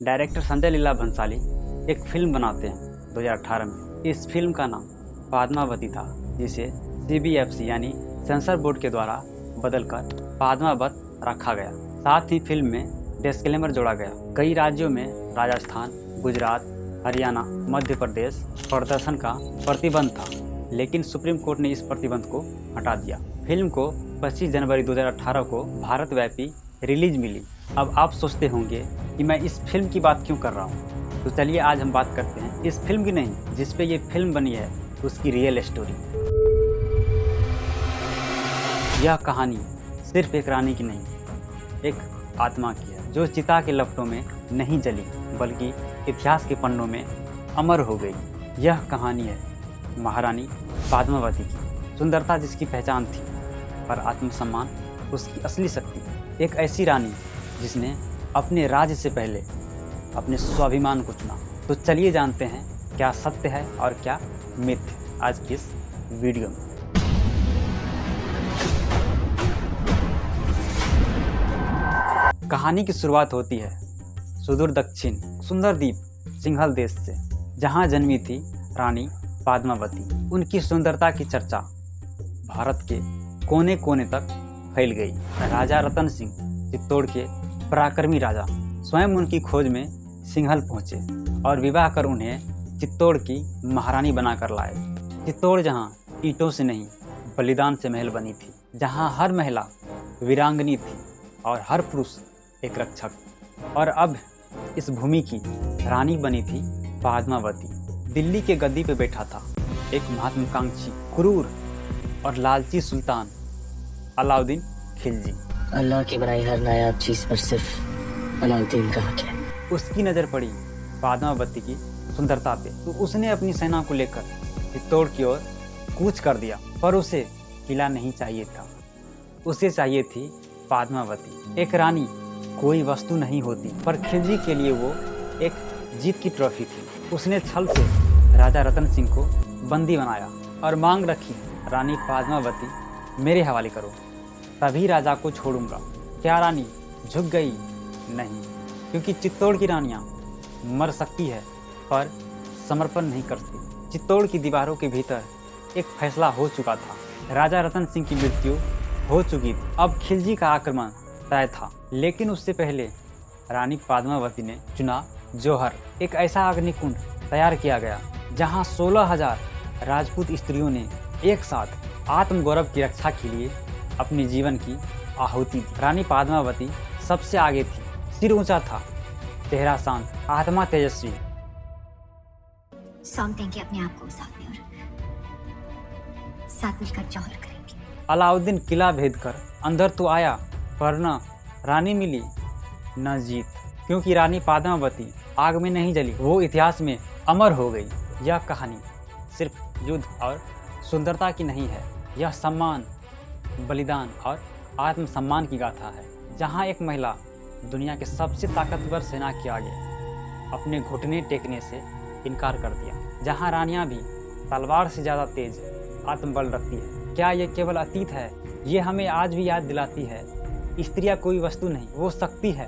Director Sanjay Leela Bhansali एक film बनाते हैं 2018 में। इस फिल्म का नाम पद्मावती था, जिसे CBFC यानी सेंसर बोर्ड के द्वारा बदलकर पद्मावत रखा गया। साथ ही फिल्म में डिस्क्लेमर जोड़ा गया। कई राज्यों में राजस्थान, गुजरात, हरियाणा, मध्य प्रदेश प्रदर्शन का प्रतिबंध था, लेकिन सुप्रीम कोर्ट ने इस प्रतिबंध को हटा दिया। फिल्म को 25 जनवरी 2018 को भारतव्यापी रिलीज मिली। अब आप सोचते होंगे कि मैं इस फिल्म की बात क्यों कर रहा हूँ, तो चलिए आज हम बात करते हैं इस फिल्म की नहीं, जिस पे ये फिल्म बनी है उसकी रियल स्टोरी। यह कहानी सिर्फ एक रानी की नहीं, एक आत्मा की है, जो चिता के लपटों में नहीं जली बल्कि इतिहास के पन्नों में अमर हो गई। यह कहानी है महारानी पद्मावती की, सुंदरता जिसकी पहचान थी पर आत्मसम्मान उसकी असली शक्ति। एक ऐसी रानी जिसने अपने राज्य से पहले अपने स्वाभिमान को चुना। तो चलिए जानते हैं क्या सत्य है और क्या मिथ आज की इस वीडियो में। कहानी की शुरुआत होती है सुदूर दक्षिण सुंदर द्वीप सिंघल देश से, जहां जन्मी थी रानी पद्मावती। उनकी सुंदरता की चर्चा भारत के कोने कोने तक फैल गई। राजा रतन सिंह चित्तौड़ के पराक्रमी राजा स्वयं उनकी खोज में सिंघल पहुंचे और विवाह कर उन्हें चित्तौड़ की महारानी बनाकर लाए। चित्तौड़ जहां ईंटों से नहीं बलिदान से महल बनी थी, जहां हर महिला वीरांगनी थी और हर पुरुष एक रक्षक। और अब इस भूमि की रानी बनी थी पद्मावती। दिल्ली के गद्दी पे बैठा था एक महत्वाकांक्षी, क्रूर और लालची सुल्तान अलाउद्दीन खिलजी। अल्लाह की बनाई हर नायाब चीज पर सिर्फ अलाउद्दीन का हक है। उसकी नज़र पड़ी पद्मावती की सुंदरता पे, तो उसने अपनी सेना को लेकर चित्तौड़ की ओर कूच कर दिया। पर उसे किला नहीं चाहिए था, उसे चाहिए थी पद्मावती। एक रानी कोई वस्तु नहीं होती, पर खिलजी के लिए वो एक जीत की ट्रॉफी थी। उसने छल से राजा रतन सिंह को बंदी बनाया और मांग रखी, रानी पद्मावती मेरे हवाले करो, तभी राजा को छोड़ूंगा। क्या रानी झुक गई? नहीं, क्योंकि चित्तौड़ की रानियां मर सकती है पर समर्पण नहीं करती। चित्तौड़ की दीवारों के भीतर एक फैसला हो चुका था। राजा रतन सिंह की मृत्यु हो चुकी थी, अब खिलजी का आक्रमण तय था। लेकिन उससे पहले रानी पद्मावती ने चुना जौहर। एक ऐसा अग्निकुंड तैयार किया गया जहां 16,000 राजपूत स्त्रियों ने एक साथ आत्मगौरव की रक्षा के लिए अपने जीवन की आहुति दी। रानी पद्मावती सबसे आगे थी, सिर ऊंचा था, चेहरा शांत, आत्मा तेजस्वी। सौंप देंगे अपने आप को साथ में और साथ मिलकर जौहर करेंगे। अलाउद्दीन किला भेद कर अंदर तो आया, पर न रानी मिली न जीत, क्योंकि रानी पद्मावती आग में नहीं जली, वो इतिहास में अमर हो गई। यह कहानी सिर्फ युद्ध और सुंदरता की नहीं है, यह सम्मान, बलिदान और आत्मसम्मान की गाथा है। जहां एक महिला दुनिया के सबसे ताकतवर सेना के आगे अपने घुटने टेकने से इनकार कर दिया। जहां रानियां भी तलवार से ज़्यादा तेज आत्मबल रखती है। क्या ये केवल अतीत है? ये हमें आज भी याद दिलाती है, स्त्रियां कोई वस्तु नहीं, वो शक्ति है,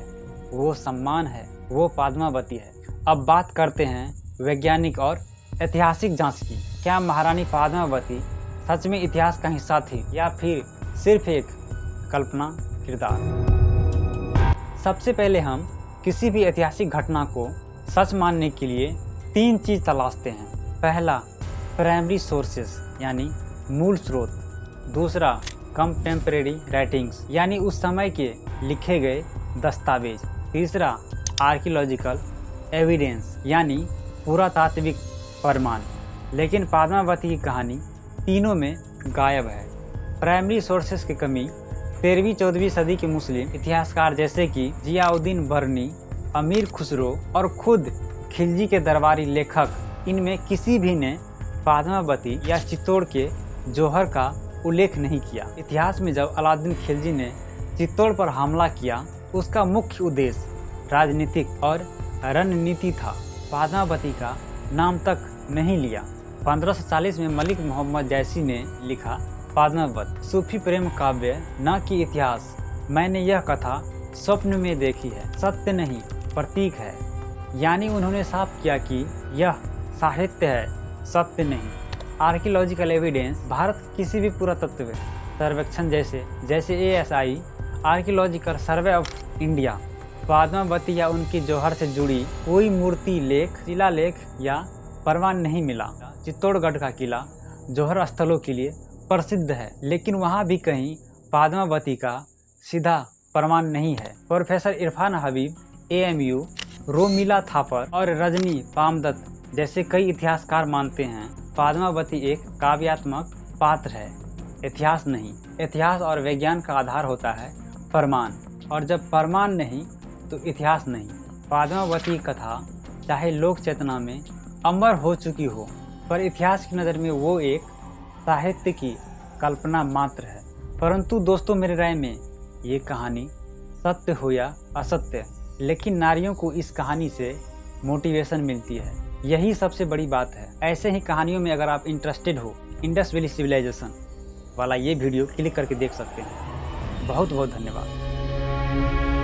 वो सम्मान है, वो पद्मावती है। अब बात करते हैं वैज्ञानिक और ऐतिहासिक जांच की। क्या महारानी पद्मावती सच में इतिहास का हिस्सा थी या फिर सिर्फ एक कल्पना किरदार? सबसे पहले हम किसी भी ऐतिहासिक घटना को सच मानने के लिए 3 चीज़ तलाशते हैं। पहला, प्राइमरी सोर्सेस यानी मूल स्रोत। दूसरा, कंटेम्परेरी राइटिंग्स यानी उस समय के लिखे गए दस्तावेज। तीसरा, आर्कियोलॉजिकल एविडेंस यानी पुरातात्विक प्रमाण। लेकिन पद्मावती की कहानी तीनों में गायब है। प्राइमरी सोर्सेस की कमी 13वीं-14वीं सदी के मुस्लिम इतिहासकार जैसे कि जियाउद्दीन बर्नी, अमीर खुसरो और खुद खिलजी के दरबारी लेखक, इनमें किसी भी ने पद्मावती या चित्तौड़ के जौहर का उल्लेख नहीं किया। इतिहास में जब अलाउद्दीन खिलजी ने चित्तौड़ पर हमला किया, उसका मुख्य उद्देश्य राजनीतिक और रणनीति था। पद्मावती का नाम तक नहीं लिया। 1540 में मलिक मोहम्मद जैसी ने लिखा पद्मावत, सूफी प्रेम काव्य न कि इतिहास। मैंने यह कथा स्वप्न में देखी है, सत्य नहीं प्रतीक है। यानी उन्होंने साफ किया कि यह साहित्य है, सत्य नहीं। आर्कियोलॉजिकल एविडेंस भारत किसी भी पुरातत्व सर्वेक्षण जैसे ASI archaeological survey of India Padmavati या उनकी जौहर से जुड़ी कोई मूर्ति, लेख, शिलालेख या प्रमाण नहीं मिला। चित्तौड़गढ़ का किला जौहर स्थलों के लिए प्रसिद्ध है, लेकिन वहाँ भी कहीं पद्मावती का सीधा प्रमाण नहीं है। प्रोफेसर इरफान हबीब AMU, रोमिला थापर और रजनी पामदत्त जैसे कई इतिहासकार मानते हैं पद्मावती एक काव्यात्मक पात्र है, इतिहास नहीं। इतिहास और विज्ञान का आधार होता है प्रमाण, और जब प्रमाण नहीं तो इतिहास नहीं। पद्मावती की कथा चाहे लोक चेतना में अमर हो चुकी हो, पर इतिहास की नज़र में वो एक साहित्य की कल्पना मात्र है। परंतु दोस्तों, मेरे राय में ये कहानी सत्य हो या असत्य, लेकिन नारियों को इस कहानी से मोटिवेशन मिलती है, यही सबसे बड़ी बात है। ऐसे ही कहानियों में अगर आप इंटरेस्टेड हो, इंडस वैली सिविलाइजेशन वाला ये वीडियो क्लिक करके देख सकते हैं। बहुत बहुत धन्यवाद।